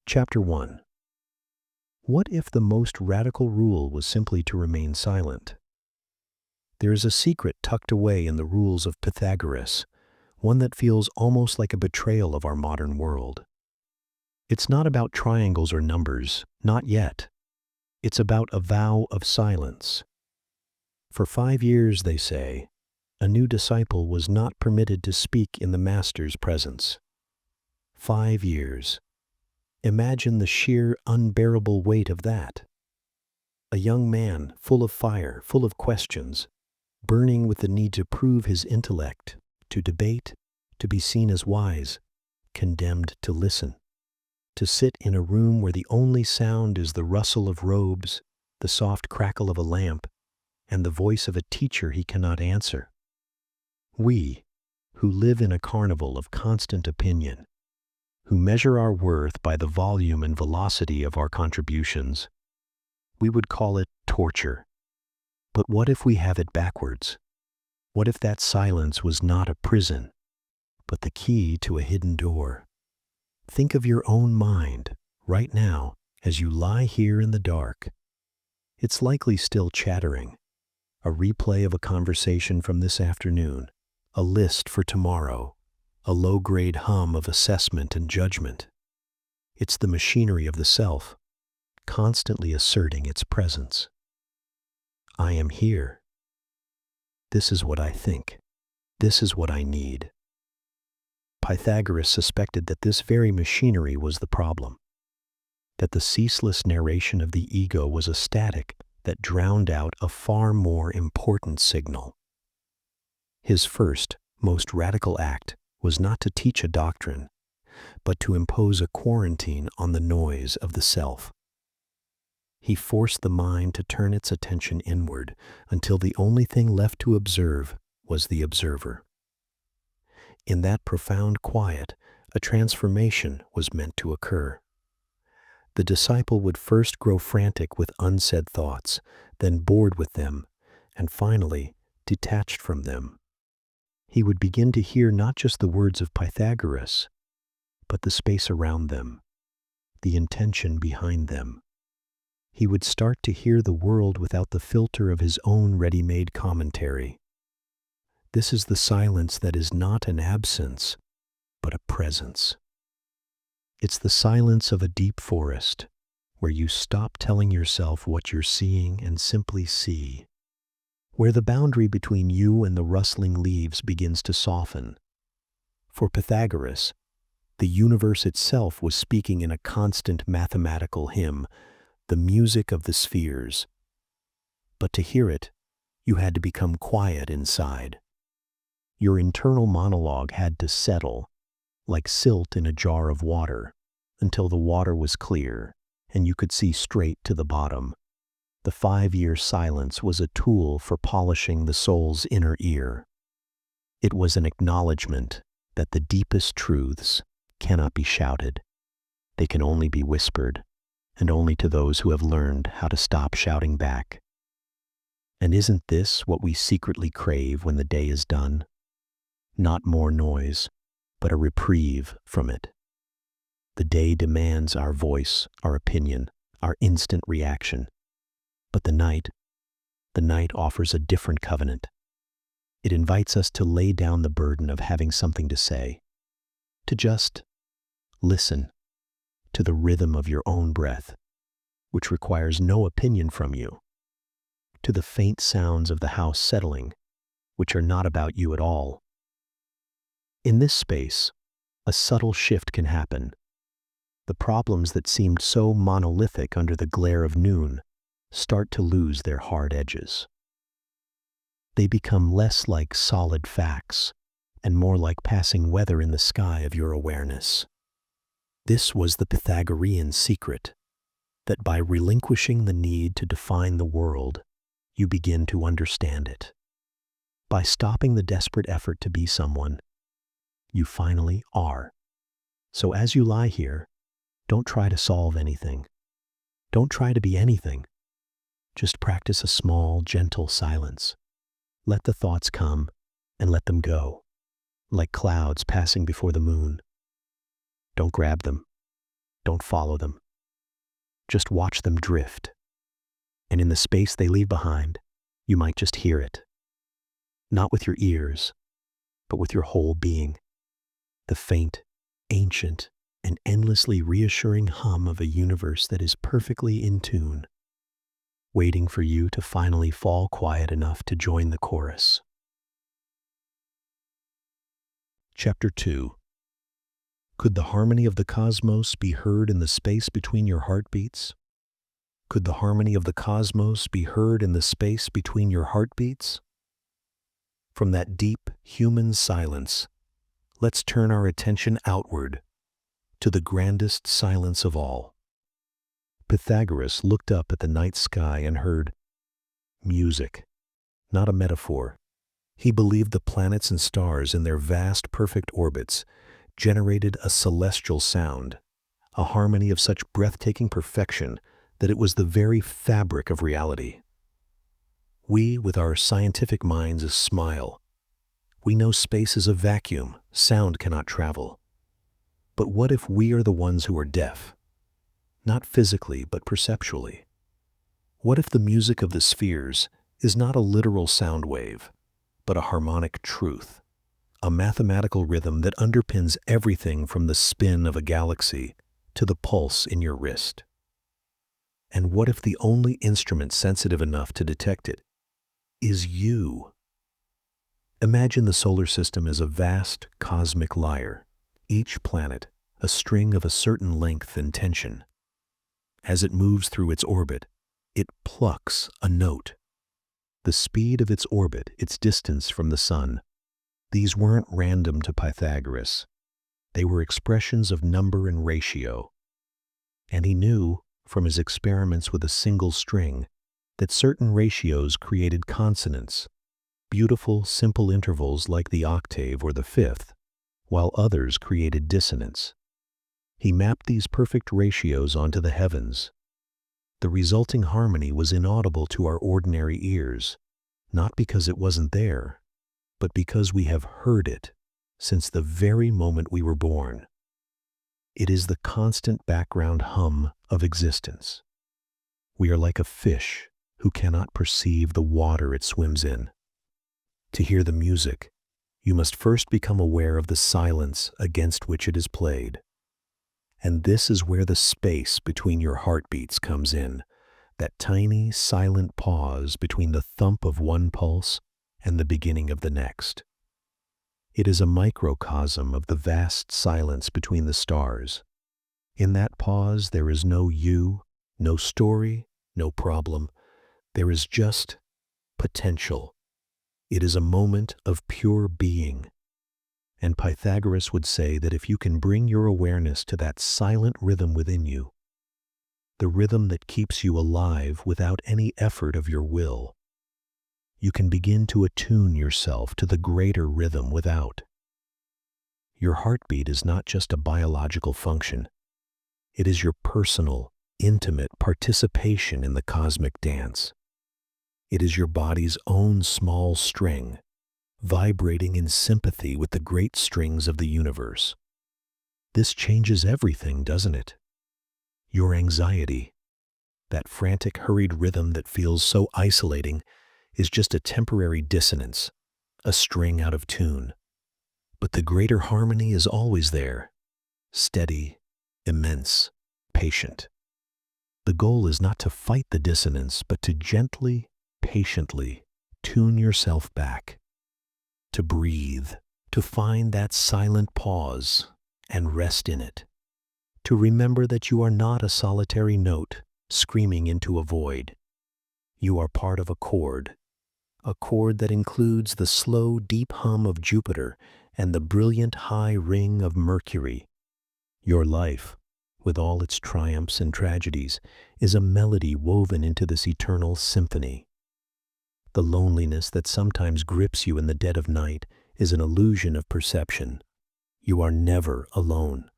Chapter 1. What if the most radical rule was simply to remain silent? There is a secret tucked away in the rules of Pythagoras, one that feels almost like a betrayal of our modern world. It's not about triangles or numbers, not yet. It's about a vow of silence. For 5 years, they say, a new disciple was not permitted to speak in the master's presence. 5 years. Imagine the sheer, unbearable weight of that. A young man, full of fire, full of questions, burning with the need to prove his intellect, to debate, to be seen as wise, condemned to listen, to sit in a room where the only sound is the rustle of robes, the soft crackle of a lamp, and the voice of a teacher he cannot answer. We, who live in a carnival of constant opinion, who measure our worth by the volume and velocity of our contributions, we would call it torture. But what if we have it backwards? What if that silence was not a prison, but the key to a hidden door? Think of your own mind, right now, as you lie here in the dark. It's likely still chattering, a replay of a conversation from this afternoon, a list for tomorrow, a low-grade hum of assessment and judgment. It's the machinery of the self, constantly asserting its presence. I am here. This is what I think. This is what I need. Pythagoras suspected that this very machinery was the problem, that the ceaseless narration of the ego was a static that drowned out a far more important signal. His first, most radical act was not to teach a doctrine, but to impose a quarantine on the noise of the self. He forced the mind to turn its attention inward until the only thing left to observe was the observer. In that profound quiet, a transformation was meant to occur. The disciple would first grow frantic with unsaid thoughts, then bored with them, and finally detached from them. He would begin to hear not just the words of Pythagoras, but the space around them, the intention behind them. He would start to hear the world without the filter of his own ready-made commentary. This is the silence that is not an absence, but a presence. It's the silence of a deep forest, where you stop telling yourself what you're seeing and simply see, where the boundary between you and the rustling leaves begins to soften. For Pythagoras, the universe itself was speaking in a constant mathematical hymn, the music of the spheres. But to hear it, you had to become quiet inside. Your internal monologue had to settle, like silt in a jar of water, until the water was clear and you could see straight to the bottom. The 5-year silence was a tool for polishing the soul's inner ear. It was an acknowledgement that the deepest truths cannot be shouted. They can only be whispered, and only to those who have learned how to stop shouting back. And isn't this what we secretly crave when the day is done? Not more noise, but a reprieve from it. The day demands our voice, our opinion, our instant reaction. But the night offers a different covenant. It invites us to lay down the burden of having something to say, to just listen to the rhythm of your own breath, which requires no opinion from you, to the faint sounds of the house settling, which are not about you at all. In this space, a subtle shift can happen. The problems that seemed so monolithic under the glare of noon start to lose their hard edges. They become less like solid facts and more like passing weather in the sky of your awareness. This was the Pythagorean secret, that by relinquishing the need to define the world, you begin to understand it. By stopping the desperate effort to be someone, you finally are. So as you lie here, don't try to solve anything. Don't try to be anything. Just practice a small, gentle silence. Let the thoughts come and let them go, like clouds passing before the moon. Don't grab them. Don't follow them. Just watch them drift. And in the space they leave behind, you might just hear it. Not with your ears, but with your whole being. The faint, ancient, and endlessly reassuring hum of a universe that is perfectly in tune, waiting for you to finally fall quiet enough to join the chorus. Chapter 2. Could the harmony of the cosmos be heard in the space between your heartbeats? Could the harmony of the cosmos be heard in the space between your heartbeats? From that deep human silence, let's turn our attention outward to the grandest silence of all. Pythagoras looked up at the night sky and heard music, not a metaphor. He believed the planets and stars in their vast, perfect orbits generated a celestial sound, a harmony of such breathtaking perfection that it was the very fabric of reality. We, with our scientific minds, smile. We know space is a vacuum, sound cannot travel. But what if we are the ones who are deaf? Not physically, but perceptually. What if the music of the spheres is not a literal sound wave, but a harmonic truth, a mathematical rhythm that underpins everything from the spin of a galaxy to the pulse in your wrist? And what if the only instrument sensitive enough to detect it is you? Imagine the solar system as a vast cosmic lyre, each planet a string of a certain length and tension. As it moves through its orbit, it plucks a note. The speed of its orbit, its distance from the sun, these weren't random to Pythagoras. They were expressions of number and ratio. And he knew, from his experiments with a single string, that certain ratios created consonants, beautiful, simple intervals like the octave or the fifth, while others created dissonance. He mapped these perfect ratios onto the heavens. The resulting harmony was inaudible to our ordinary ears, not because it wasn't there, but because we have heard it since the very moment we were born. It is the constant background hum of existence. We are like a fish who cannot perceive the water it swims in. To hear the music, you must first become aware of the silence against which it is played. And this is where the space between your heartbeats comes in, that tiny, silent pause between the thump of one pulse and the beginning of the next. It is a microcosm of the vast silence between the stars. In that pause, there is no you, no story, no problem. There is just potential. It is a moment of pure being. And Pythagoras would say that if you can bring your awareness to that silent rhythm within you, the rhythm that keeps you alive without any effort of your will, you can begin to attune yourself to the greater rhythm without. Your heartbeat is not just a biological function. It is your personal, intimate participation in the cosmic dance. It is your body's own small string, vibrating in sympathy with the great strings of the universe. This changes everything, doesn't it? Your anxiety, that frantic, hurried rhythm that feels so isolating, is just a temporary dissonance, a string out of tune. But the greater harmony is always there, steady, immense, patient. The goal is not to fight the dissonance, but to gently, patiently tune yourself back, to breathe, to find that silent pause and rest in it, to remember that you are not a solitary note screaming into a void. You are part of a chord that includes the slow, deep hum of Jupiter and the brilliant high ring of Mercury. Your life, with all its triumphs and tragedies, is a melody woven into this eternal symphony. The loneliness that sometimes grips you in the dead of night is an illusion of perception. You are never alone.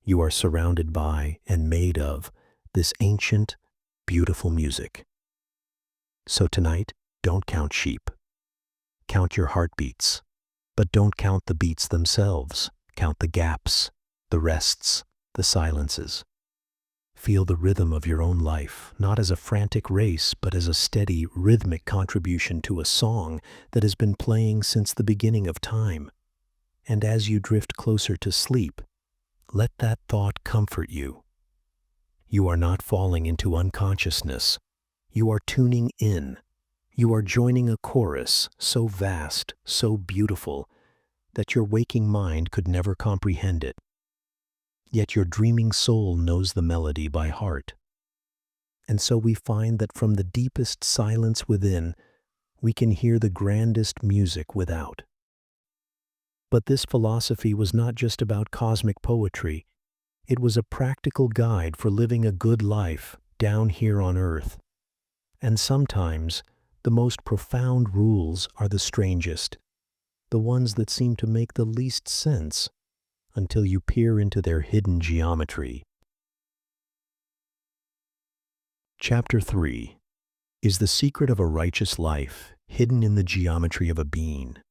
You are surrounded by and made of this ancient, beautiful music. So tonight, don't count sheep. Count your heartbeats, but don't count the beats themselves. Count the gaps, the rests, the silences. Feel the rhythm of your own life, not as a frantic race, but as a steady, rhythmic contribution to a song that has been playing since the beginning of time. And as you drift closer to sleep, let that thought comfort you. You are not falling into unconsciousness. You are tuning in. You are joining a chorus so vast, so beautiful, that your waking mind could never comprehend it. Yet your dreaming soul knows the melody by heart. And so we find that from the deepest silence within, we can hear the grandest music without. But this philosophy was not just about cosmic poetry. It was a practical guide for living a good life down here on Earth. And sometimes, the most profound rules are the strangest, the ones that seem to make the least sense until you peer into their hidden geometry. Chapter 3. Is the secret of a righteous life hidden in the geometry of a bean?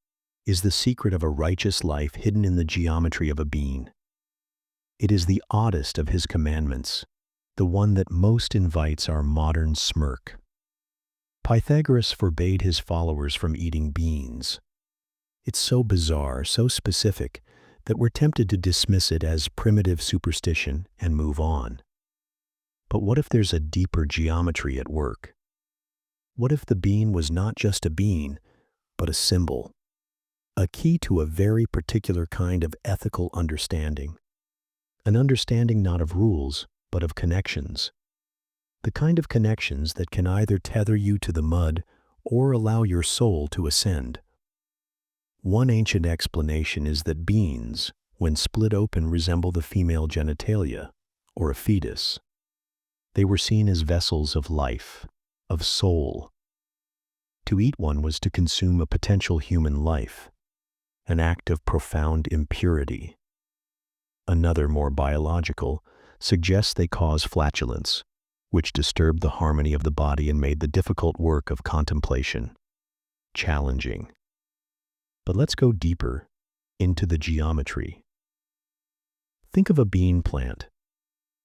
Is the secret of a righteous life hidden in the geometry of a bean? It is the oddest of his commandments, the one that most invites our modern smirk. Pythagoras forbade his followers from eating beans. It's so bizarre, so specific, that we're tempted to dismiss it as primitive superstition and move on. But what if there's a deeper geometry at work? What if the bean was not just a bean, but a symbol? A key to a very particular kind of ethical understanding. An understanding not of rules, but of connections. The kind of connections that can either tether you to the mud or allow your soul to ascend. One ancient explanation is that beans, when split open, resemble the female genitalia, or a fetus. They were seen as vessels of life, of soul. To eat one was to consume a potential human life, an act of profound impurity. Another, more biological, suggests they cause flatulence, which disturbed the harmony of the body and made the difficult work of contemplation challenging. But let's go deeper into the geometry. Think of a bean plant.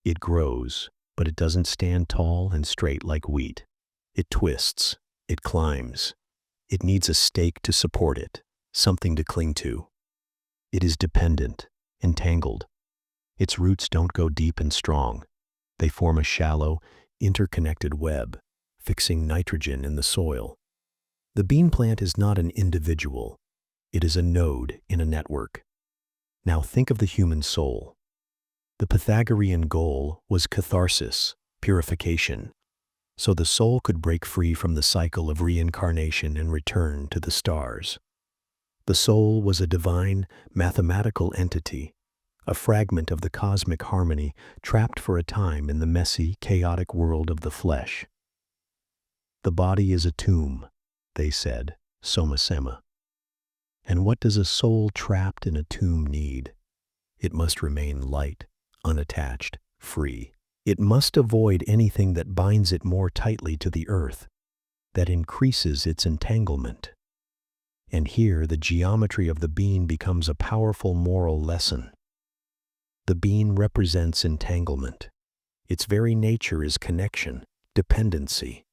It grows, but it doesn't stand tall and straight like wheat. It twists, it climbs. It needs a stake to support it, something to cling to. It is dependent, entangled. Its roots don't go deep and strong. They form a shallow, interconnected web, fixing nitrogen in the soil. The bean plant is not an individual. It is a node in a network. Now think of the human soul. The Pythagorean goal was catharsis, purification, so the soul could break free from the cycle of reincarnation and return to the stars. The soul was a divine, mathematical entity, a fragment of the cosmic harmony trapped for a time in the messy, chaotic world of the flesh. The body is a tomb, they said, soma sema. And what does a soul trapped in a tomb need? It must remain light, unattached, free. It must avoid anything that binds it more tightly to the earth, that increases its entanglement. And here the geometry of the bean becomes a powerful moral lesson. The bean represents entanglement. Its very nature is connection, dependency,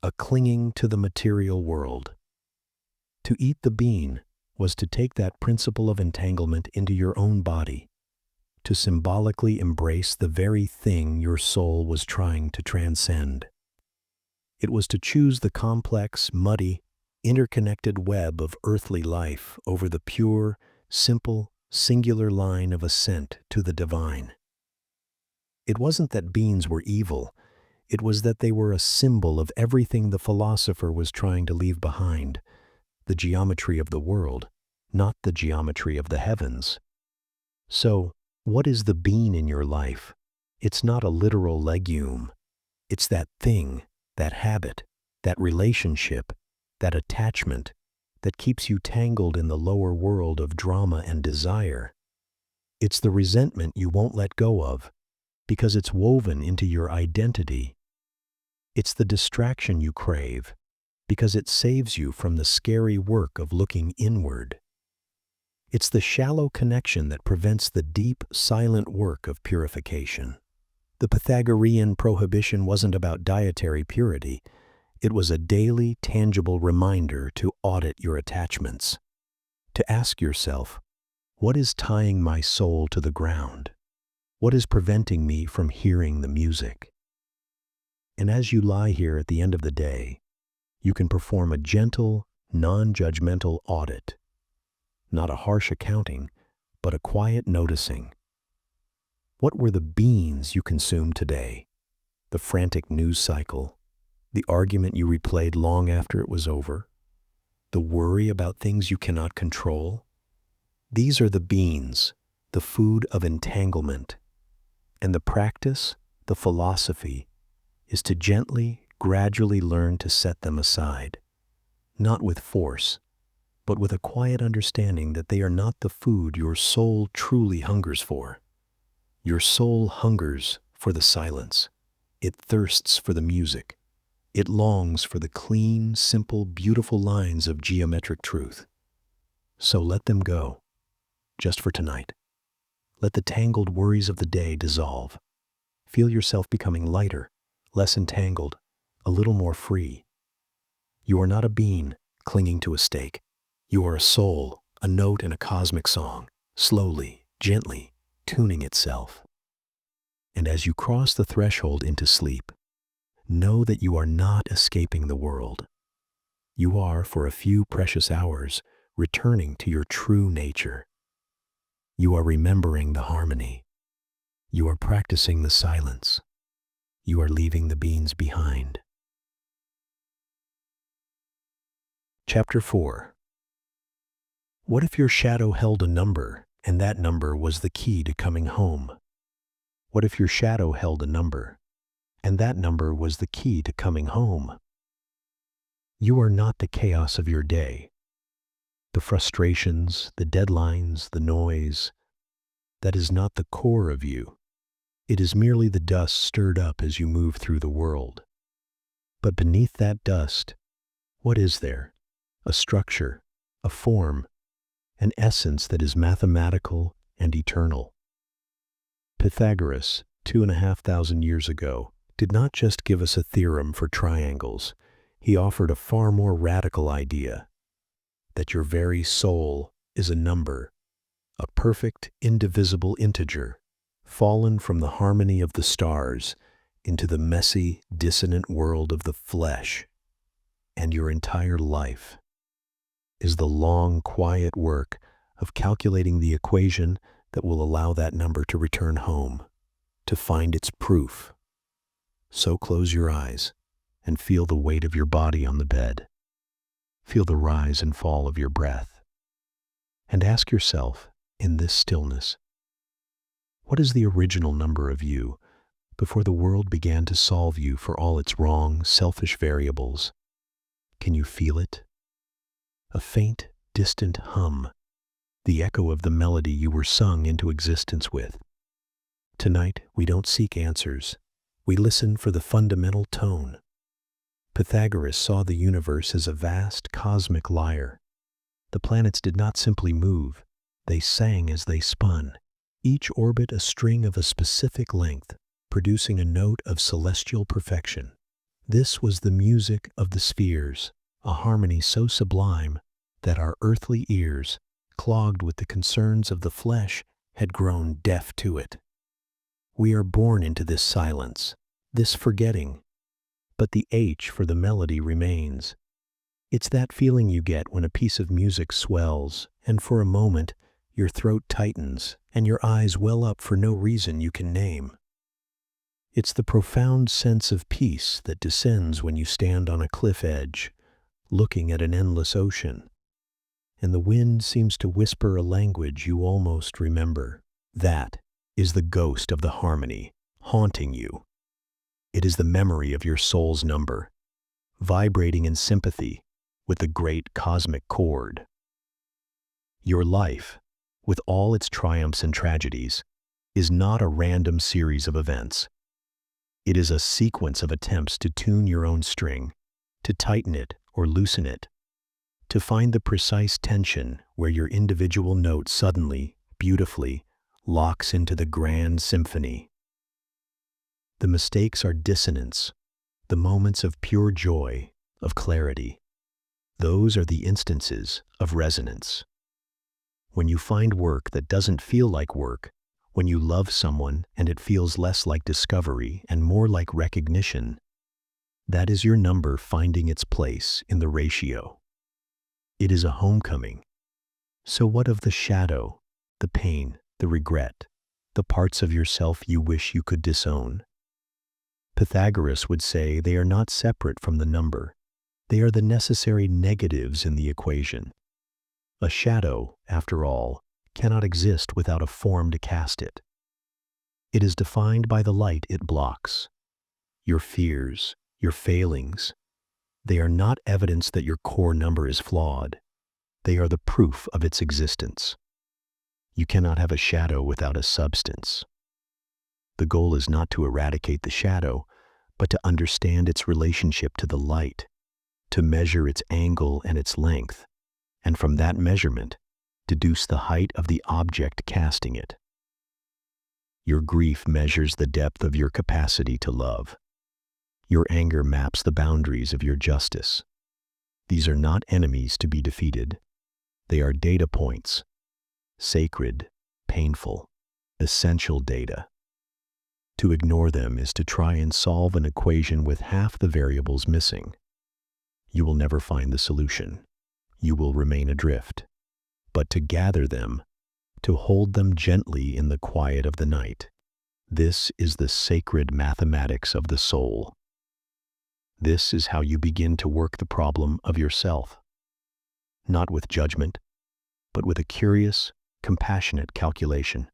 a clinging to the material world. To eat the bean was to take that principle of entanglement into your own body, to symbolically embrace the very thing your soul was trying to transcend. It was to choose the complex, muddy, interconnected web of earthly life over the pure, simple, singular line of ascent to the divine. It wasn't that beans were evil, it was that they were a symbol of everything the philosopher was trying to leave behind, the geometry of the world, not the geometry of the heavens. So, what is the bean in your life? It's not a literal legume. It's that thing, that habit, that relationship, that attachment that keeps you tangled in the lower world of drama and desire. It's the resentment you won't let go of because it's woven into your identity. It's the distraction you crave because it saves you from the scary work of looking inward. It's the shallow connection that prevents the deep, silent work of purification. The Pythagorean prohibition wasn't about dietary purity. It was a daily, tangible reminder to audit your attachments, to ask yourself, what is tying my soul to the ground? What is preventing me from hearing the music? And as you lie here at the end of the day, you can perform a gentle, non-judgmental audit. Not a harsh accounting, but a quiet noticing. What were the beans you consumed today? The frantic news cycle? The argument you replayed long after it was over? The worry about things you cannot control? These are the beans, the food of entanglement. And the practice, the philosophy, is to gently, gradually learn to set them aside. Not with force, but with a quiet understanding that they are not the food your soul truly hungers for. Your soul hungers for the silence. It thirsts for the music. It longs for the clean, simple, beautiful lines of geometric truth. So let them go, just for tonight. Let the tangled worries of the day dissolve. Feel yourself becoming lighter, less entangled, a little more free. You are not a bean clinging to a stake. You are a soul, a note in a cosmic song, slowly, gently, tuning itself. And as you cross the threshold into sleep, know that you are not escaping the world. You are, for a few precious hours, returning to your true nature. You are remembering the harmony. You are practicing the silence. You are leaving the beans behind. Chapter 4. What if your shadow held a number, and that number was the key to coming home? What if your shadow held a number, and that number was the key to coming home? You are not the chaos of your day. The frustrations, the deadlines, the noise, that is not the core of you. It is merely the dust stirred up as you move through the world. But beneath that dust, what is there? A structure, a form, an essence that is mathematical and eternal. Pythagoras, 2,500 years ago, did not just give us a theorem for triangles. He offered a far more radical idea, that your very soul is a number, a perfect, indivisible integer, fallen from the harmony of the stars into the messy, dissonant world of the flesh. And your entire life is the long, quiet work of calculating the equation that will allow that number to return home, to find its proof. So close your eyes and feel the weight of your body on the bed. Feel the rise and fall of your breath. And ask yourself, in this stillness, what is the original number of you before the world began to solve you for all its wrong, selfish variables? Can you feel it? A faint, distant hum, the echo of the melody you were sung into existence with. Tonight, we don't seek answers. We listen for the fundamental tone. Pythagoras saw the universe as a vast, cosmic lyre. The planets did not simply move. They sang as they spun, each orbit a string of a specific length, producing a note of celestial perfection. This was the music of the spheres, a harmony so sublime that our earthly ears, clogged with the concerns of the flesh, had grown deaf to it. We are born into this silence, this forgetting, but the H for the melody remains. It's that feeling you get when a piece of music swells, and for a moment, your throat tightens, and your eyes well up for no reason you can name. It's the profound sense of peace that descends when you stand on a cliff edge, looking at an endless ocean, and the wind seems to whisper a language you almost remember. That is the ghost of the harmony, haunting you. It is the memory of your soul's number, vibrating in sympathy with the great cosmic chord. Your life, with all its triumphs and tragedies, is not a random series of events. It is a sequence of attempts to tune your own string, to tighten it or loosen it, to find the precise tension where your individual note suddenly, beautifully, locks into the grand symphony. The mistakes are dissonance, the moments of pure joy, of clarity. Those are the instances of resonance. When you find work that doesn't feel like work, when you love someone and it feels less like discovery and more like recognition, that is your number finding its place in the ratio. It is a homecoming. So what of the shadow, the pain, the regret, the parts of yourself you wish you could disown? Pythagoras would say they are not separate from the number. They are the necessary negatives in the equation. A shadow, after all, cannot exist without a form to cast it. It is defined by the light it blocks. Your fears, your failings, they are not evidence that your core number is flawed. They are the proof of its existence. You cannot have a shadow without a substance. The goal is not to eradicate the shadow, but to understand its relationship to the light, to measure its angle and its length, and from that measurement, deduce the height of the object casting it. Your grief measures the depth of your capacity to love. Your anger maps the boundaries of your justice. These are not enemies to be defeated. They are data points, sacred, painful, essential data. To ignore them is to try and solve an equation with half the variables missing. You will never find the solution. You will remain adrift. But to gather them, to hold them gently in the quiet of the night, this is the sacred mathematics of the soul. This is how you begin to work the problem of yourself. Not with judgment, but with a curious, compassionate calculation.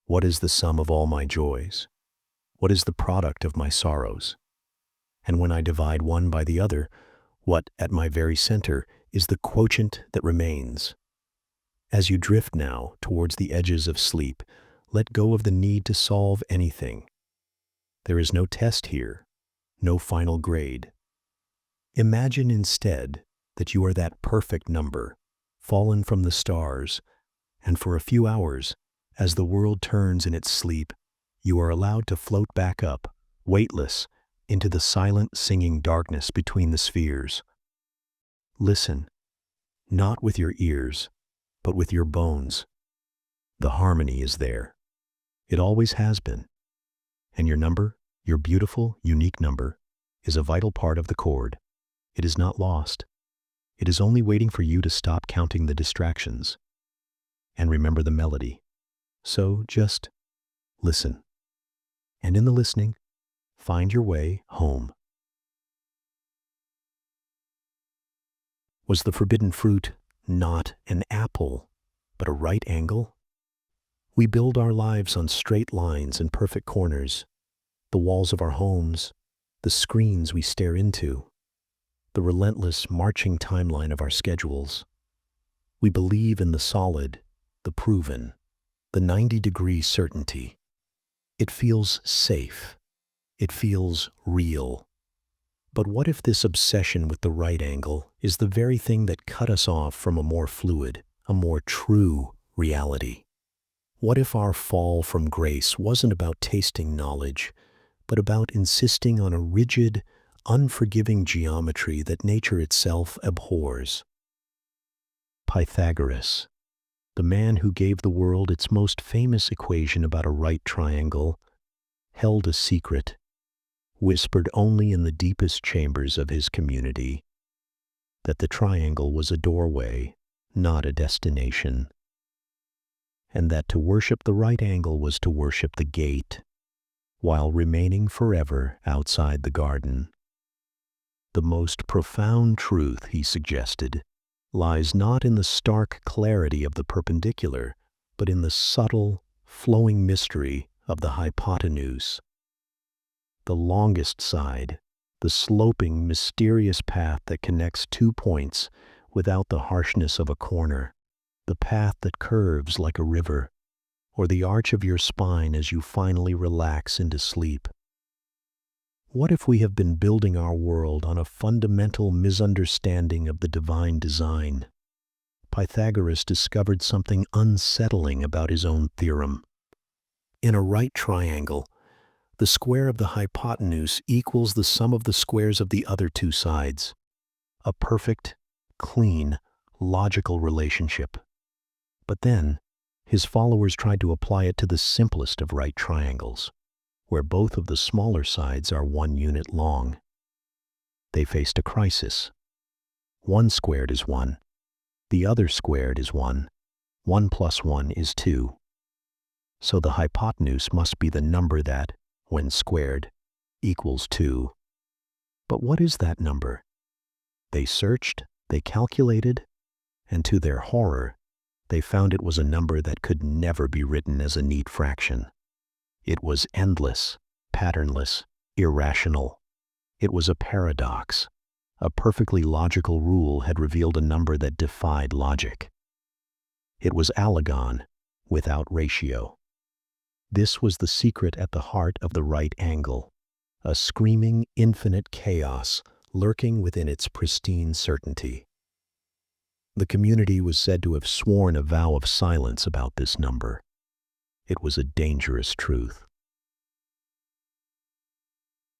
What is the sum of all my joys? What is the product of my sorrows? And when I divide one by the other, what, at my very center, is the quotient that remains? As you drift now towards the edges of sleep, let go of the need to solve anything. There is no test here, no final grade. Imagine instead that you are that perfect number, fallen from the stars, and for a few hours, as the world turns in its sleep, you are allowed to float back up, weightless, into the silent singing darkness between the spheres. Listen, not with your ears, but with your bones. The harmony is there. It always has been. And your number, your beautiful, unique number, is a vital part of the chord. It is not lost. It is only waiting for you to stop counting the distractions and remember the melody. So just listen. And in the listening, find your way home. Was the forbidden fruit not an apple, but a right angle? We build our lives on straight lines and perfect corners, the walls of our homes, the screens we stare into, the relentless marching timeline of our schedules. We believe in the solid, the proven, the 90-degree certainty. It feels safe. It feels real. But what if this obsession with the right angle is the very thing that cut us off from a more fluid, a more true reality? What if our fall from grace wasn't about tasting knowledge, but about insisting on a rigid, unforgiving geometry that nature itself abhors? Pythagoras, the man who gave the world its most famous equation about a right triangle, held a secret, whispered only in the deepest chambers of his community, that the triangle was a doorway, not a destination, and that to worship the right angle was to worship the gate, while remaining forever outside the garden. The most profound truth, he suggested, lies not in the stark clarity of the perpendicular, but in the subtle, flowing mystery of the hypotenuse. The longest side, the sloping, mysterious path that connects 2 points without the harshness of a corner, the path that curves like a river, or the arch of your spine as you finally relax into sleep. What if we have been building our world on a fundamental misunderstanding of the divine design? Pythagoras discovered something unsettling about his own theorem. In a right triangle, The square of the hypotenuse equals the sum of the squares of the other two sides. A perfect, clean, logical relationship. But then, his followers tried to apply it to the simplest of right triangles, where both of the smaller sides are 1 unit long. They faced a crisis. 1 squared is 1. The other squared is 1. 1 plus 1 is 2. So the hypotenuse must be the number that, when squared, equals 2. But what is that number? They searched, they calculated, and to their horror, they found it was a number that could never be written as a neat fraction. It was endless, patternless, irrational. It was a paradox. A perfectly logical rule had revealed a number that defied logic. It was allogon, without ratio. This was the secret at the heart of the right angle, a screaming, infinite chaos lurking within its pristine certainty. The community was said to have sworn a vow of silence about this number. It was a dangerous truth.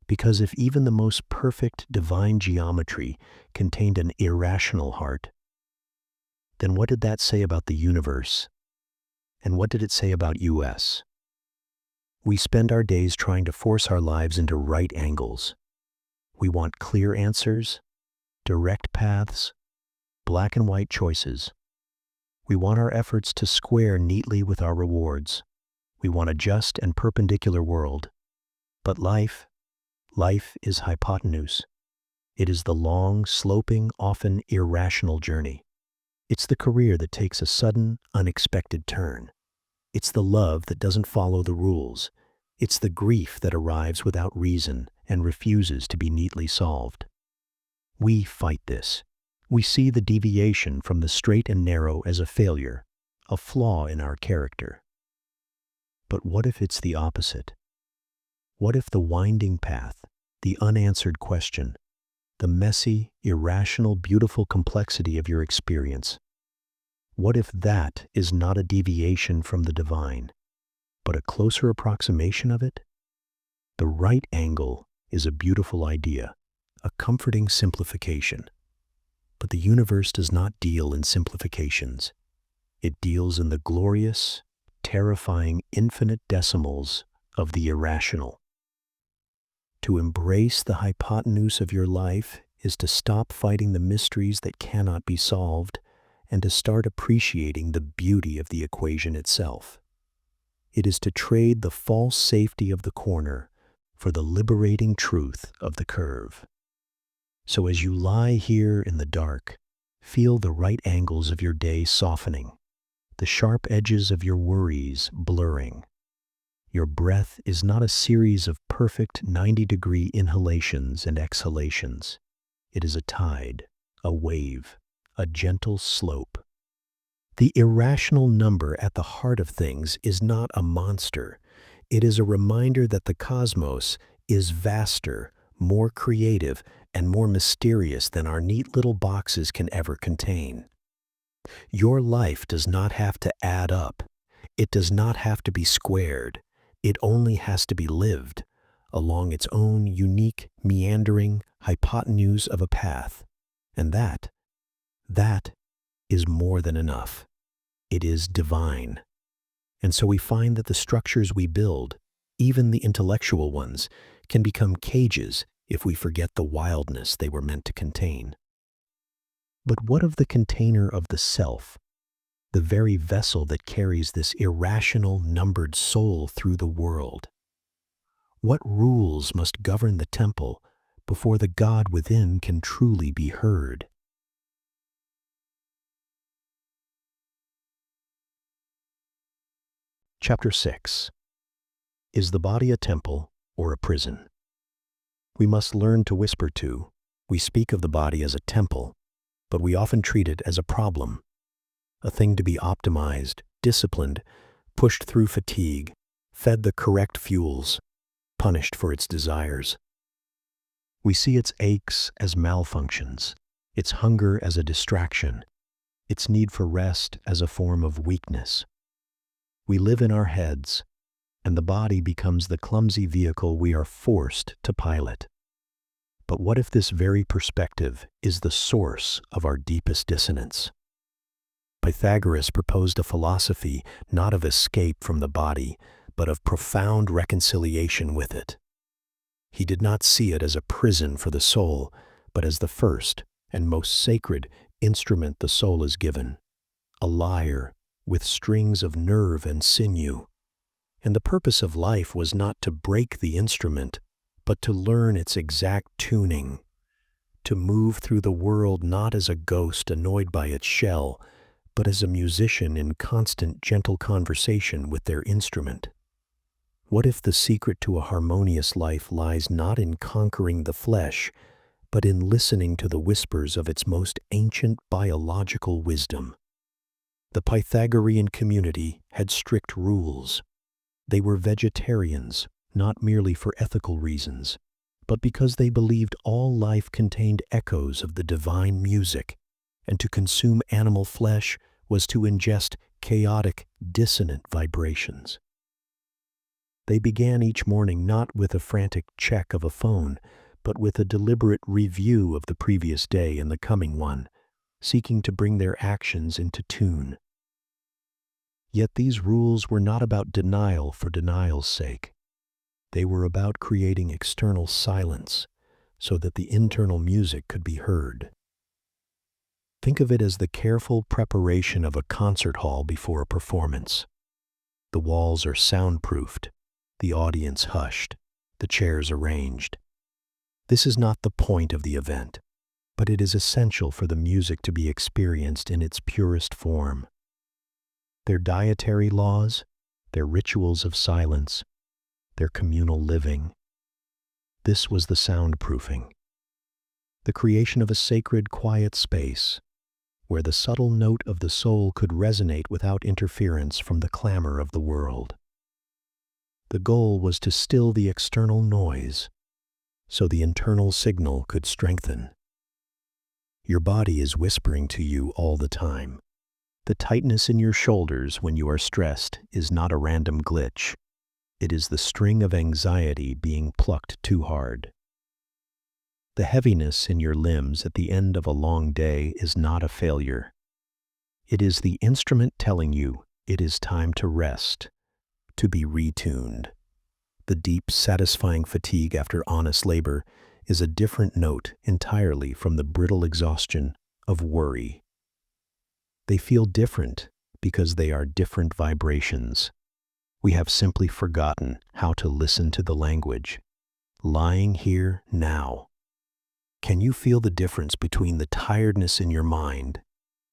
Because if even the most perfect divine geometry contained an irrational heart, then what did that say about the universe? And what did it say about us? We spend our days trying to force our lives into right angles. We want clear answers, direct paths, black and white choices. We want our efforts to square neatly with our rewards. We want a just and perpendicular world. But life is hypotenuse. It is the long, sloping, often irrational journey. It's the career that takes a sudden, unexpected turn. It's the love that doesn't follow the rules. It's the grief that arrives without reason and refuses to be neatly solved. We fight this. We see the deviation from the straight and narrow as a failure, a flaw in our character. But what if it's the opposite? What if the winding path, the unanswered question, the messy, irrational, beautiful complexity of your experience, what if that is not a deviation from the divine, but a closer approximation of it? The right angle is a beautiful idea, a comforting simplification. But the universe does not deal in simplifications. It deals in the glorious, terrifying, infinite decimals of the irrational. To embrace the hypotenuse of your life is to stop fighting the mysteries that cannot be solved and to start appreciating the beauty of the equation itself. It is to trade the false safety of the corner for the liberating truth of the curve. So as you lie here in the dark, feel the right angles of your day softening, the sharp edges of your worries blurring. Your breath is not a series of perfect 90-degree inhalations and exhalations. It is a tide, a wave, a gentle slope. The irrational number at the heart of things is not a monster. It is a reminder that the cosmos is vaster, more creative, and more mysterious than our neat little boxes can ever contain. Your life does not have to add up. It does not have to be squared. It only has to be lived along its own unique, meandering hypotenuse of a path. And that is more than enough. It is divine. And so we find that the structures we build, even the intellectual ones, can become cages if we forget the wildness they were meant to contain. But what of the container of the self, the very vessel that carries this irrational, numbered soul through the world? What rules must govern the temple before the God within can truly be heard? Chapter 6. Is the body a temple or a prison? We must learn to whisper to. We speak of the body as a temple, but we often treat it as a problem, a thing to be optimized, disciplined, pushed through fatigue, fed the correct fuels, punished for its desires. We see its aches as malfunctions, its hunger as a distraction, its need for rest as a form of weakness. We live in our heads, and the body becomes the clumsy vehicle we are forced to pilot. But what if this very perspective is the source of our deepest dissonance? Pythagoras proposed a philosophy not of escape from the body, but of profound reconciliation with it. He did not see it as a prison for the soul, but as the first and most sacred instrument the soul is given, a lyre with strings of nerve and sinew. And the purpose of life was not to break the instrument, but to learn its exact tuning, to move through the world not as a ghost annoyed by its shell, but as a musician in constant gentle conversation with their instrument. What if the secret to a harmonious life lies not in conquering the flesh, but in listening to the whispers of its most ancient biological wisdom? The Pythagorean community had strict rules. They were vegetarians, not merely for ethical reasons, but because they believed all life contained echoes of the divine music, and to consume animal flesh was to ingest chaotic, dissonant vibrations. They began each morning not with a frantic check of a phone, but with a deliberate review of the previous day and the coming one, seeking to bring their actions into tune. Yet these rules were not about denial for denial's sake. They were about creating external silence so that the internal music could be heard. Think of it as the careful preparation of a concert hall before a performance. The walls are soundproofed, the audience hushed, the chairs arranged. This is not the point of the event, but it is essential for the music to be experienced in its purest form. Their dietary laws, their rituals of silence, their communal living. This was the soundproofing, the creation of a sacred, quiet space where the subtle note of the soul could resonate without interference from the clamor of the world. The goal was to still the external noise so the internal signal could strengthen. Your body is whispering to you all the time. The tightness in your shoulders when you are stressed is not a random glitch. It is the string of anxiety being plucked too hard. The heaviness in your limbs at the end of a long day is not a failure. It is the instrument telling you it is time to rest, to be retuned. The deep, satisfying fatigue after honest labor is a different note entirely from the brittle exhaustion of worry. They feel different because they are different vibrations. We have simply forgotten how to listen to the language. Lying here now. Can you feel the difference between the tiredness in your mind,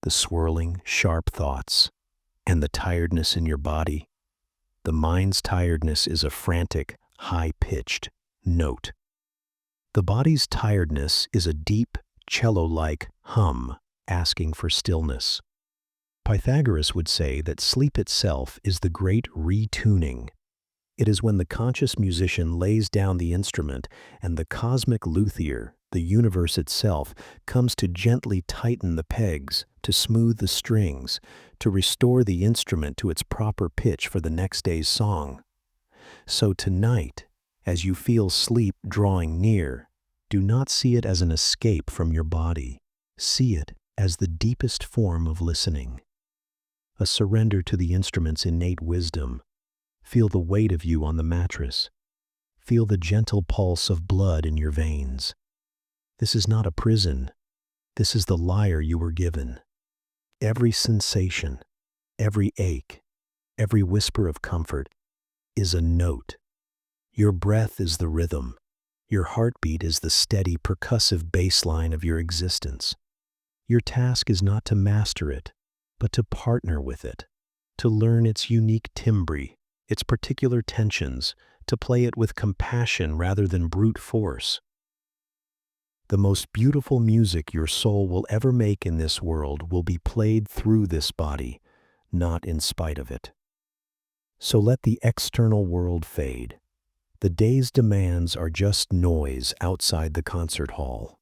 the swirling, sharp thoughts, and the tiredness in your body? The mind's tiredness is a frantic, high-pitched note. The body's tiredness is a deep, cello-like hum asking for stillness. Pythagoras would say that sleep itself is the great retuning. It is when the conscious musician lays down the instrument and the cosmic luthier, the universe itself, comes to gently tighten the pegs, to smooth the strings, to restore the instrument to its proper pitch for the next day's song. So tonight, as you feel sleep drawing near, do not see it as an escape from your body. See it as the deepest form of listening. A surrender to the instrument's innate wisdom. Feel the weight of you on the mattress. Feel the gentle pulse of blood in your veins. This is not a prison. This is the lyre you were given. Every sensation, every ache, every whisper of comfort is a note. Your breath is the rhythm. Your heartbeat is the steady, percussive bass line of your existence. Your task is not to master it, but to partner with it, to learn its unique timbre, its particular tensions, to play it with compassion rather than brute force. The most beautiful music your soul will ever make in this world will be played through this body, not in spite of it. So let the external world fade. The day's demands are just noise outside the concert hall.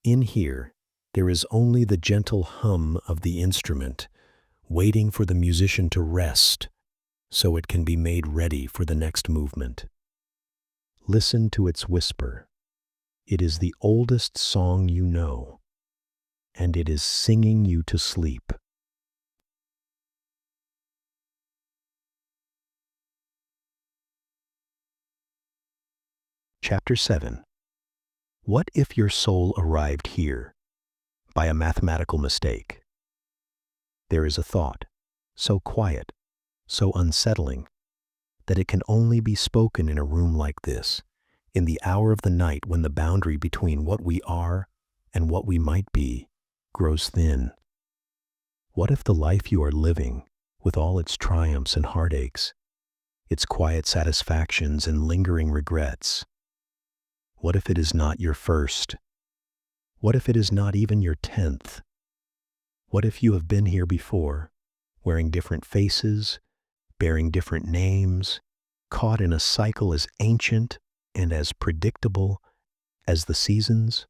In here, there is only the gentle hum of the instrument, waiting for the musician to rest, so it can be made ready for the next movement. Listen to its whisper. It is the oldest song you know, and it is singing you to sleep. Chapter 7. What if your soul arrived here by a mathematical mistake? There is a thought, so quiet, so unsettling, that it can only be spoken in a room like this, in the hour of the night when the boundary between what we are and what we might be grows thin. What if the life you are living, with all its triumphs and heartaches, its quiet satisfactions and lingering regrets, what if it is not your first? What if it is not even your 10th? What if you have been here before, wearing different faces, bearing different names, caught in a cycle as ancient and as predictable as the seasons?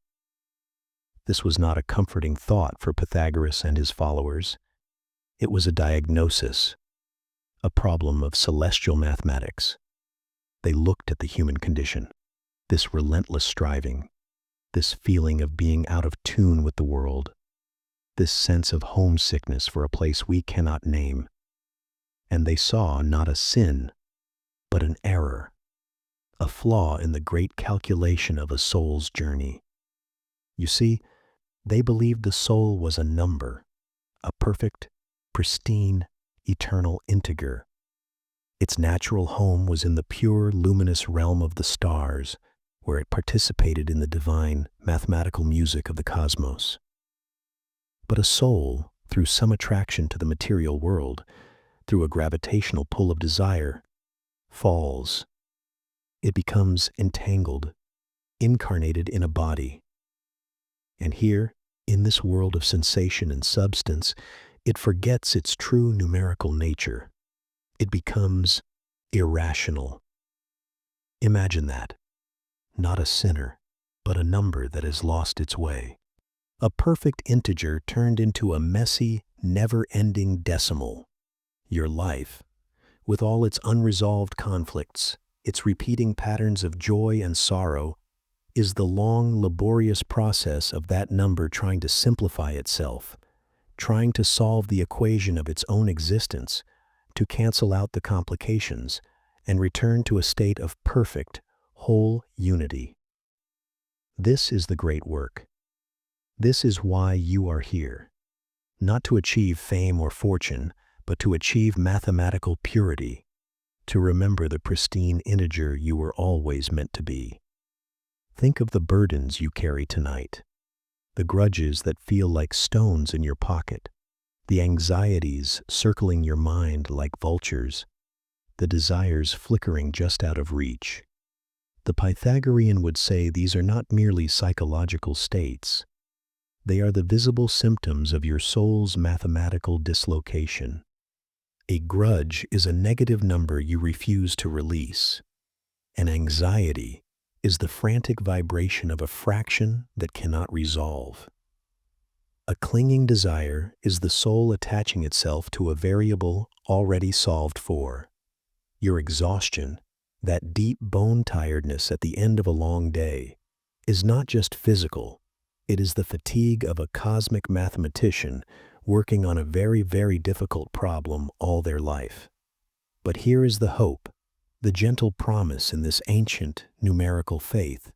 This was not a comforting thought for Pythagoras and his followers. It was a diagnosis, a problem of celestial mathematics. They looked at the human condition, this relentless striving, this feeling of being out of tune with the world, this sense of homesickness for a place we cannot name. And they saw not a sin, but an error, a flaw in the great calculation of a soul's journey. You see, they believed the soul was a number, a perfect, pristine, eternal integer. Its natural home was in the pure, luminous realm of the stars, where it participated in the divine, mathematical music of the cosmos. But a soul, through some attraction to the material world, through a gravitational pull of desire, falls. It becomes entangled, incarnated in a body. And here, in this world of sensation and substance, it forgets its true numerical nature. It becomes irrational. Imagine that. Not a sinner, but a number that has lost its way. A perfect integer turned into a messy, never-ending decimal. Your life, with all its unresolved conflicts, its repeating patterns of joy and sorrow, is the long, laborious process of that number trying to simplify itself, trying to solve the equation of its own existence, to cancel out the complications, and return to a state of perfect, whole unity. This is the great work. This is why you are here. Not to achieve fame or fortune, but to achieve mathematical purity, to remember the pristine integer you were always meant to be. Think of the burdens you carry tonight, the grudges that feel like stones in your pocket, the anxieties circling your mind like vultures, the desires flickering just out of reach. The Pythagorean would say these are not merely psychological states. They are the visible symptoms of your soul's mathematical dislocation. A grudge is a negative number you refuse to release. An anxiety is the frantic vibration of a fraction that cannot resolve. A clinging desire is the soul attaching itself to a variable already solved for. Your exhaustion, that deep bone tiredness at the end of a long day, is not just physical. It is the fatigue of a cosmic mathematician working on a very, very difficult problem all their life. But here is the hope, the gentle promise in this ancient numerical faith.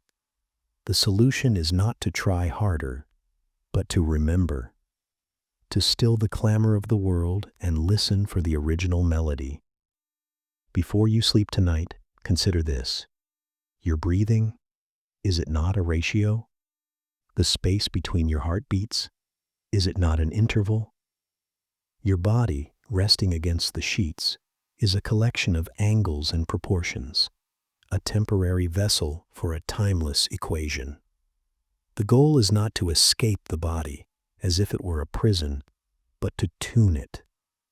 The solution is not to try harder, but to remember, to still the clamor of the world and listen for the original melody. Before you sleep tonight, consider this. Your breathing, is it not a ratio? The space between your heartbeats, is it not an interval? Your body, resting against the sheets, is a collection of angles and proportions, a temporary vessel for a timeless equation. The goal is not to escape the body, as if it were a prison, but to tune it,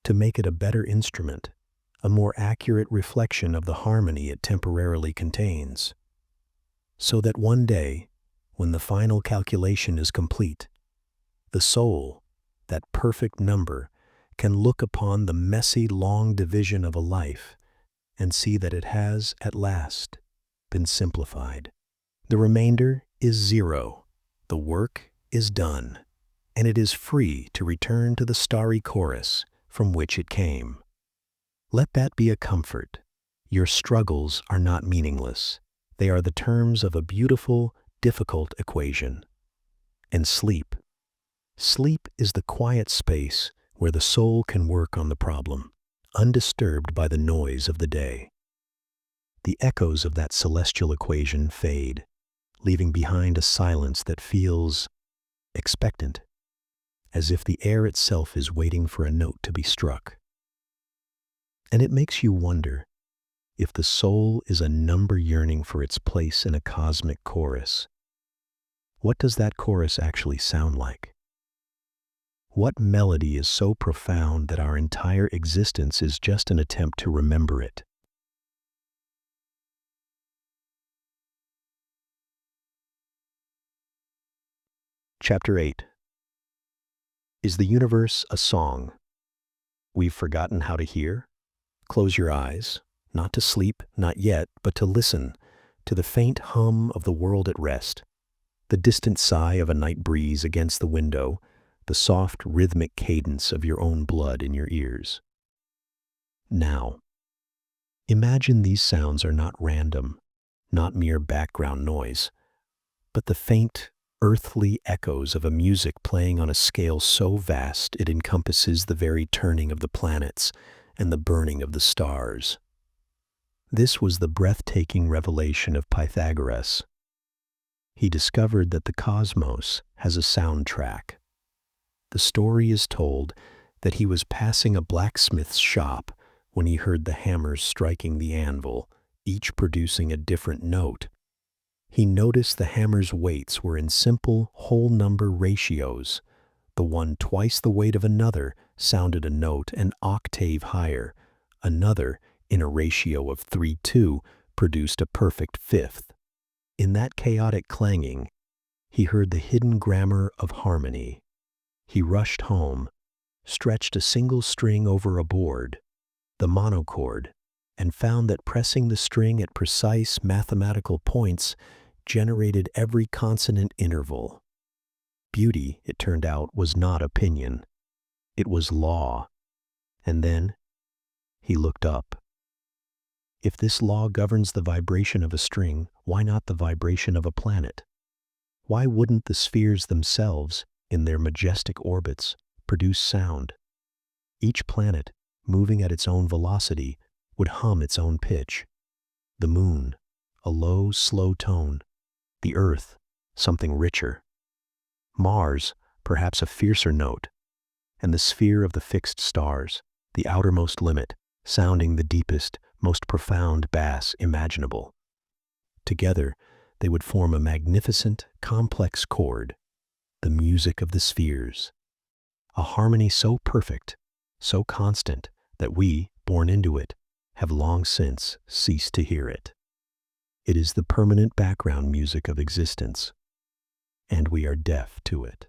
to make it a better instrument, a more accurate reflection of the harmony it temporarily contains. So that one day, when the final calculation is complete, the soul, that perfect number, can look upon the messy, long division of a life and see that it has, at last, been simplified. The remainder is zero. The work is done, and it is free to return to the starry chorus from which it came. Let that be a comfort. Your struggles are not meaningless. They are the terms of a beautiful, difficult equation. And sleep. Sleep is the quiet space where the soul can work on the problem, undisturbed by the noise of the day. The echoes of that celestial equation fade, leaving behind a silence that feels expectant, as if the air itself is waiting for a note to be struck. And it makes you wonder if the soul is a number yearning for its place in a cosmic chorus. What does that chorus actually sound like? What melody is so profound that our entire existence is just an attempt to remember it? Chapter 8. Is the universe a song we've forgotten how to hear? Close your eyes, not to sleep, not yet, but to listen to the faint hum of the world at rest, the distant sigh of a night breeze against the window, the soft, rhythmic cadence of your own blood in your ears. Now, imagine these sounds are not random, not mere background noise, but the faint, earthly echoes of a music playing on a scale so vast it encompasses the very turning of the planets and the burning of the stars. This was the breathtaking revelation of Pythagoras. He discovered that the cosmos has a soundtrack. The story is told that he was passing a blacksmith's shop when he heard the hammers striking the anvil, each producing a different note. He noticed the hammers' weights were in simple, whole number ratios. The one twice the weight of another sounded a note an octave higher. Another, in a ratio of 3:2, produced a perfect fifth. In that chaotic clanging, he heard the hidden grammar of harmony. He rushed home, stretched a single string over a board, the monochord, and found that pressing the string at precise mathematical points generated every consonant interval. Beauty, it turned out, was not opinion. It was law. And then he looked up. If this law governs the vibration of a string, why not the vibration of a planet? Why wouldn't the spheres themselves, in their majestic orbits, produce sound? Each planet, moving at its own velocity, would hum its own pitch. The moon, a low, slow tone. The earth, something richer. Mars, perhaps a fiercer note. And the sphere of the fixed stars, the outermost limit, sounding the deepest, most profound bass imaginable. Together, they would form a magnificent, complex chord, the music of the spheres. A harmony so perfect, so constant, that we, born into it, have long since ceased to hear it. It is the permanent background music of existence, and we are deaf to it.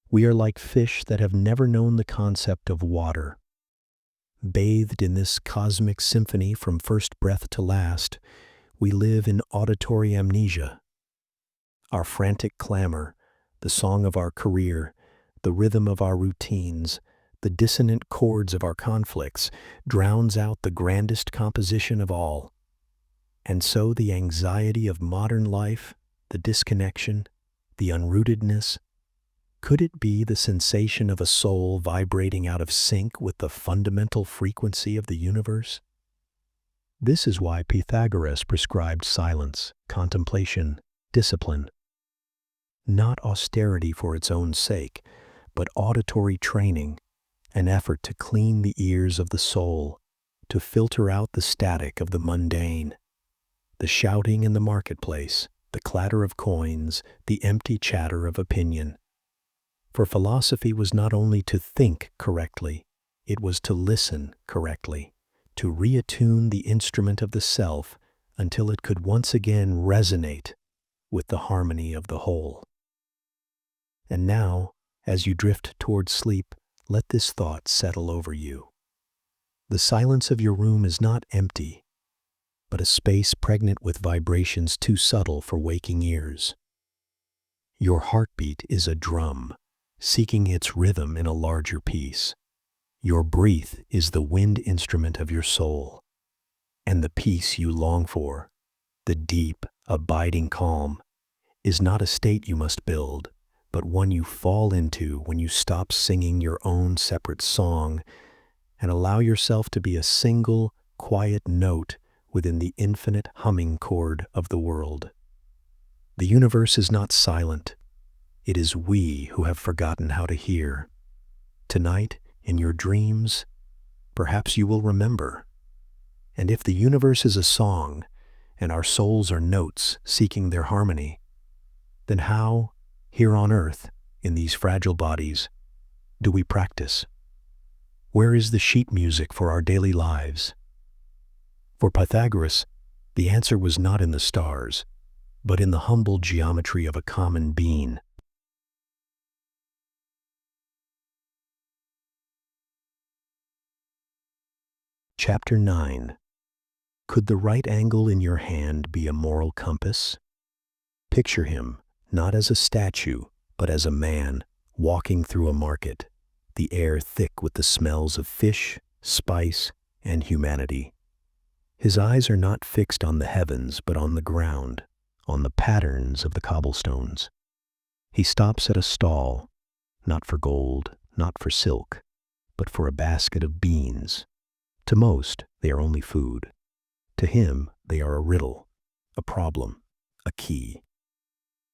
We are like fish that have never known the concept of water. Bathed in this cosmic symphony from first breath to last, we live in auditory amnesia. Our frantic clamor, the song of our career, the rhythm of our routines, the dissonant chords of our conflicts, drowns out the grandest composition of all. And so the anxiety of modern life, the disconnection, the unrootedness, could it be the sensation of a soul vibrating out of sync with the fundamental frequency of the universe? This is why Pythagoras prescribed silence, contemplation, discipline. Not austerity for its own sake, but auditory training, an effort to clean the ears of the soul, to filter out the static of the mundane, the shouting in the marketplace, the clatter of coins, the empty chatter of opinion. For philosophy was not only to think correctly, it was to listen correctly, to reattune the instrument of the self until it could once again resonate with the harmony of the whole. And now, as you drift toward sleep, Let this thought settle over you. The silence of your room is not empty, but a space pregnant with vibrations too subtle for waking ears. Your heartbeat is a drum, seeking its rhythm in a larger piece. Your breath is the wind instrument of your soul, and the peace you long for, the deep, abiding calm, is not a state you must build, but one you fall into when you stop singing your own separate song and allow yourself to be a single, quiet note within the infinite humming chord of the world. The universe is not silent. It is we who have forgotten how to hear. Tonight, in your dreams, perhaps you will remember. And if the universe is a song, and our souls are notes seeking their harmony, then how, here on earth, in these fragile bodies, do we practice? Where is the sheet music for our daily lives? For Pythagoras, the answer was not in the stars, but in the humble geometry of a common being. Chapter 9. Could the right angle in your hand be a moral compass? Picture him, not as a statue, but as a man, walking through a market, the air thick with the smells of fish, spice, and humanity. His eyes are not fixed on the heavens, but on the ground, on the patterns of the cobblestones. He stops at a stall, not for gold, not for silk, but for a basket of beans. To most, they are only food. To him, they are a riddle, a problem, a key.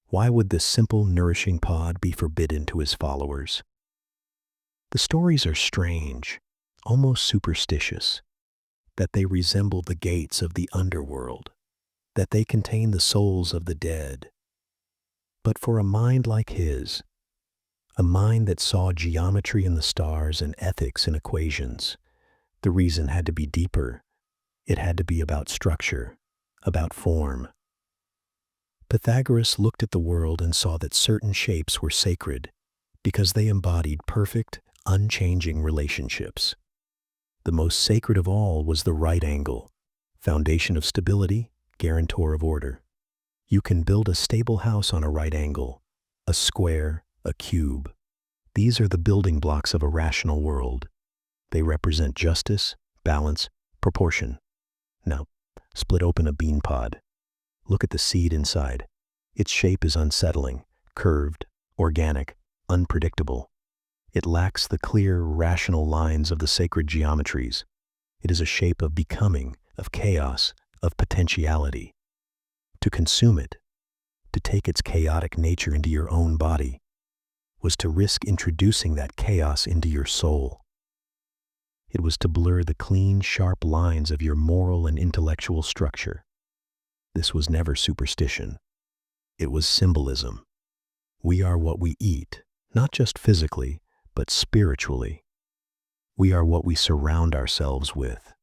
Why would this simple, nourishing pod be forbidden to his followers? The stories are strange, almost superstitious, that they resemble the gates of the underworld, that they contain the souls of the dead. But for a mind like his, a mind that saw geometry in the stars and ethics in equations, the reason had to be deeper. It had to be about structure, about form. Pythagoras looked at the world and saw that certain shapes were sacred because they embodied perfect, unchanging relationships. The most sacred of all was the right angle, foundation of stability, guarantor of order. You can build a stable house on a right angle, a square, a cube. These are the building blocks of a rational world. They represent justice, balance, proportion. Now, split open a bean pod. Look at the seed inside. Its shape is unsettling, curved, organic, unpredictable. It lacks the clear, rational lines of the sacred geometries. It is a shape of becoming, of chaos, of potentiality. To consume it, to take its chaotic nature into your own body, was to risk introducing that chaos into your soul. It was to blur the clean, sharp lines of your moral and intellectual structure. This was never superstition. It was symbolism. We are what we eat, not just physically, but spiritually. We are what we surround ourselves with.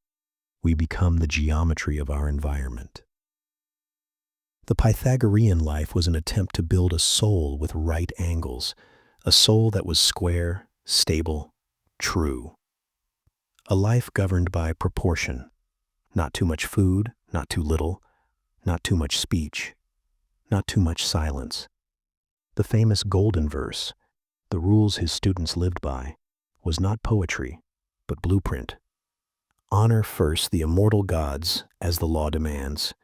We become the geometry of our environment. The Pythagorean life was an attempt to build a soul with right angles, a soul that was square, stable, true. A life governed by proportion, not too much food, not too little, not too much speech, not too much silence. The famous golden verse, the rules his students lived by, was not poetry, but blueprint. Honor first the immortal gods, as the law demands,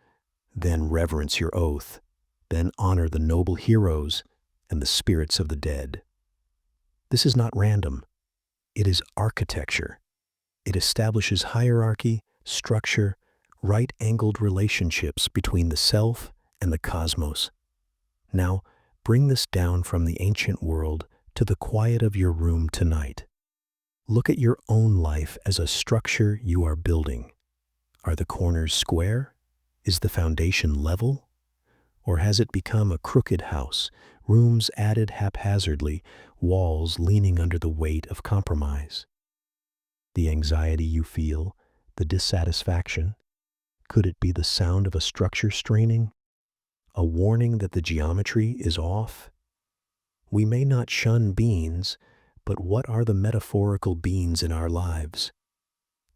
then reverence your oath, then honor the noble heroes and the spirits of the dead. This is not random. It is architecture. It establishes hierarchy, structure, right-angled relationships between the self and the cosmos. Now, bring this down from the ancient world to the quiet of your room tonight. Look at your own life as a structure you are building. Are the corners square? Is the foundation level? Or has it become a crooked house, rooms added haphazardly, walls leaning under the weight of compromise? The anxiety you feel, the dissatisfaction, could it be the sound of a structure straining? A warning that the geometry is off? We may not shun beans, But what are the metaphorical beings in our lives?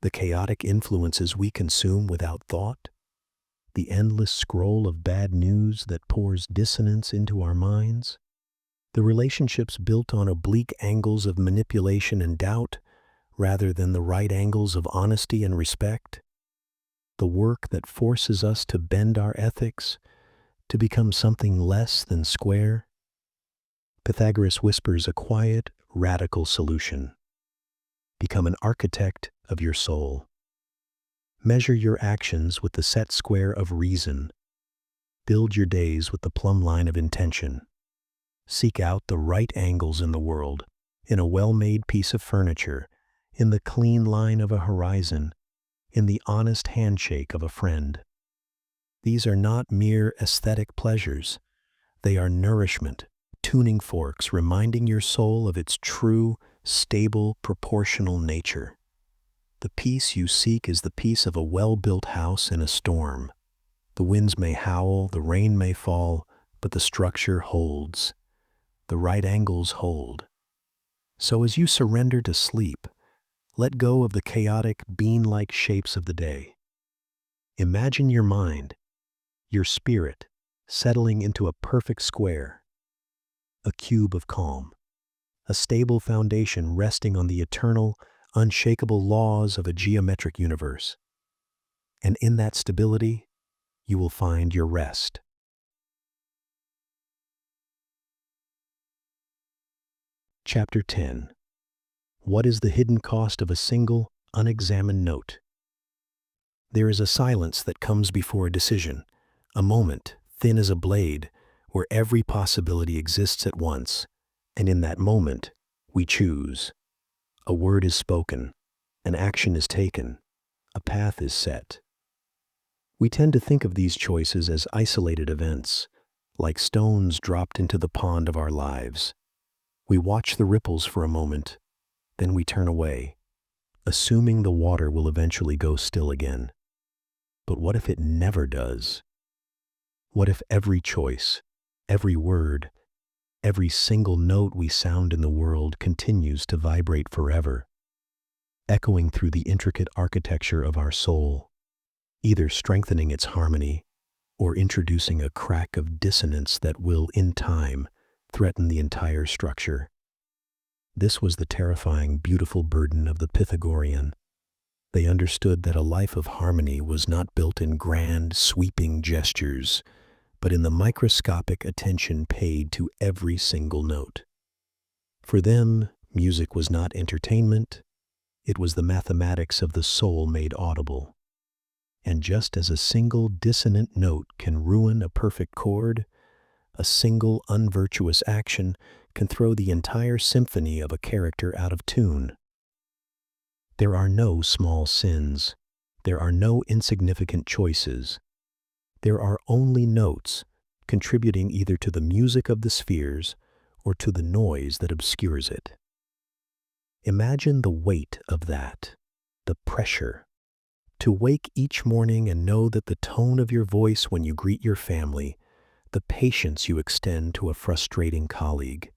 The chaotic influences we consume without thought? The endless scroll of bad news that pours dissonance into our minds? The relationships built on oblique angles of manipulation and doubt rather than the right angles of honesty and respect? The work that forces us to bend our ethics, to become something less than square? Pythagoras whispers a quiet, radical solution. Become an architect of your soul. Measure your actions with the set square of reason. Build your days with the plumb line of intention. Seek out the right angles in the world, in a well-made piece of furniture, in the clean line of a horizon, in the honest handshake of a friend. These are not mere aesthetic pleasures. They are nourishment, tuning forks reminding your soul of its true, stable, proportional nature. The peace you seek is the peace of a well-built house in a storm. The winds may howl, the rain may fall, but the structure holds. The right angles hold. So as you surrender to sleep, let go of the chaotic, bean-like shapes of the day. Imagine your mind, your spirit, settling into a perfect square, a cube of calm, a stable foundation resting on the eternal, unshakable laws of a geometric universe. And in that stability, you will find your rest. Chapter 10. What is the hidden cost of a single, unexamined note? There is a silence that comes before a decision, a moment, thin as a blade, where every possibility exists at once, and in that moment, we choose. A word is spoken, an action is taken, a path is set. We tend to think of these choices as isolated events, like stones dropped into the pond of our lives. We watch the ripples for a moment, then we turn away, assuming the water will eventually go still again. But what if it never does? What if every choice, every word, every single note we sound in the world continues to vibrate forever, echoing through the intricate architecture of our soul, either strengthening its harmony or introducing a crack of dissonance that will, in time, threaten the entire structure? This was the terrifying, beautiful burden of the Pythagorean. They understood that a life of harmony was not built in grand, sweeping gestures, but in the microscopic attention paid to every single note. For them, music was not entertainment, it was the mathematics of the soul made audible. And just as a single dissonant note can ruin a perfect chord, a single unvirtuous action can throw the entire symphony of a character out of tune. There are no small sins. There are no insignificant choices. There are only notes contributing either to the music of the spheres or to the noise that obscures it. Imagine the weight of that, the pressure. To wake each morning and know that the tone of your voice when you greet your family, the patience you extend to a frustrating colleague,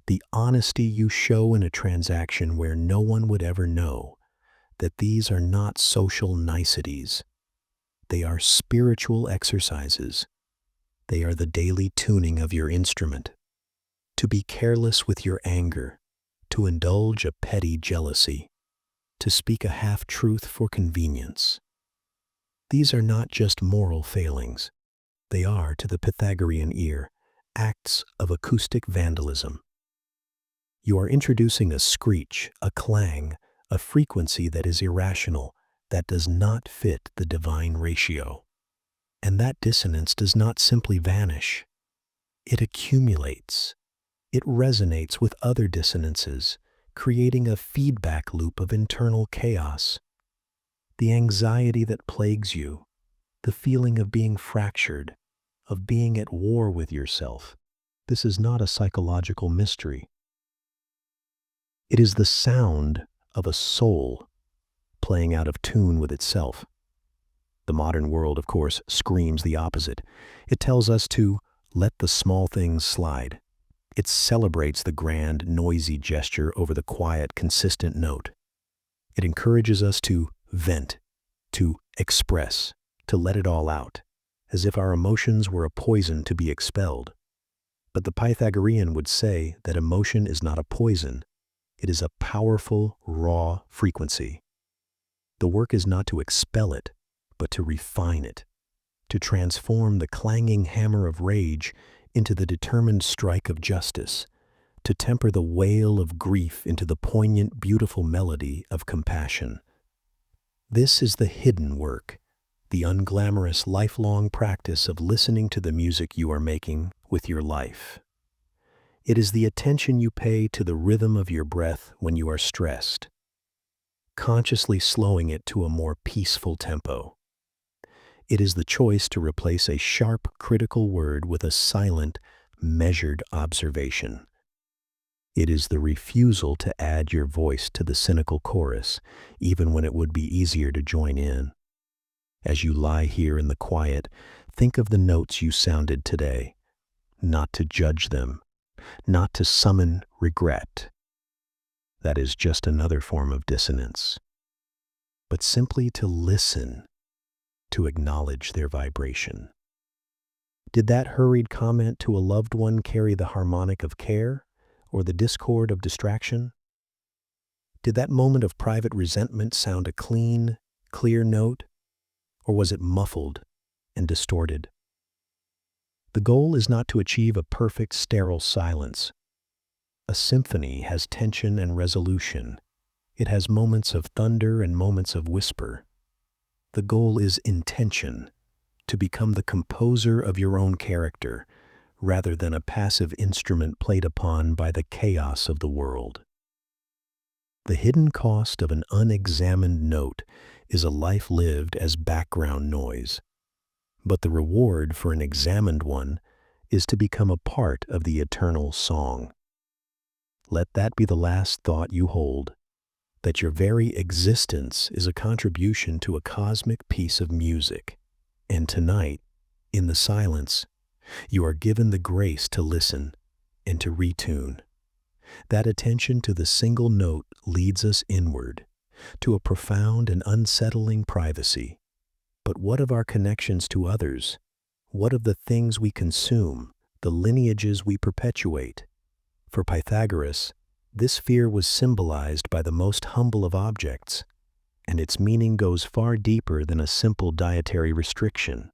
the honesty you show in a transaction where no one would ever know, that these are not social niceties. They are spiritual exercises. They are the daily tuning of your instrument. To be careless with your anger, to indulge a petty jealousy, to speak a half-truth for convenience. These are not just moral failings. They are, to the Pythagorean ear, acts of acoustic vandalism. You are introducing a screech, a clang, a frequency that is irrational, that does not fit the divine ratio. And that dissonance does not simply vanish. It accumulates. It resonates with other dissonances, creating a feedback loop of internal chaos. The anxiety that plagues you, the feeling of being fractured, of being at war with yourself, this is not a psychological mystery. It is the sound of a soul playing out of tune with itself. The modern world, of course, screams the opposite. It tells us to let the small things slide. It celebrates the grand, noisy gesture over the quiet, consistent note. It encourages us to vent, to express, to let it all out, as if our emotions were a poison to be expelled. But the Pythagorean would say that emotion is not a poison. It is a powerful, raw frequency. The work is not to expel it, but to refine it, to transform the clanging hammer of rage into the determined strike of justice, to temper the wail of grief into the poignant, beautiful melody of compassion. This is the hidden work, the unglamorous, lifelong practice of listening to the music you are making with your life. It is the attention you pay to the rhythm of your breath when you are stressed, consciously slowing it to a more peaceful tempo. It is the choice to replace a sharp, critical word with a silent, measured observation. It is the refusal to add your voice to the cynical chorus, even when it would be easier to join in. As you lie here in the quiet, think of the notes you sounded today, not to judge them, not to summon regret. That is just another form of dissonance. But simply to listen, to acknowledge their vibration. Did that hurried comment to a loved one carry the harmonic of care or the discord of distraction? Did that moment of private resentment sound a clean, clear note, or was it muffled and distorted? The goal is not to achieve a perfect, sterile silence. A symphony has tension and resolution. It has moments of thunder and moments of whisper. The goal is intention, to become the composer of your own character, rather than a passive instrument played upon by the chaos of the world. The hidden cost of an unexamined note is a life lived as background noise, but the reward for an examined one is to become a part of the eternal song. Let that be the last thought you hold, that your very existence is a contribution to a cosmic piece of music. And tonight, in the silence, you are given the grace to listen and to retune. That attention to the single note leads us inward, to a profound and unsettling privacy. But what of our connections to others? What of the things we consume, the lineages we perpetuate? For Pythagoras, this fear was symbolized by the most humble of objects, and its meaning goes far deeper than a simple dietary restriction.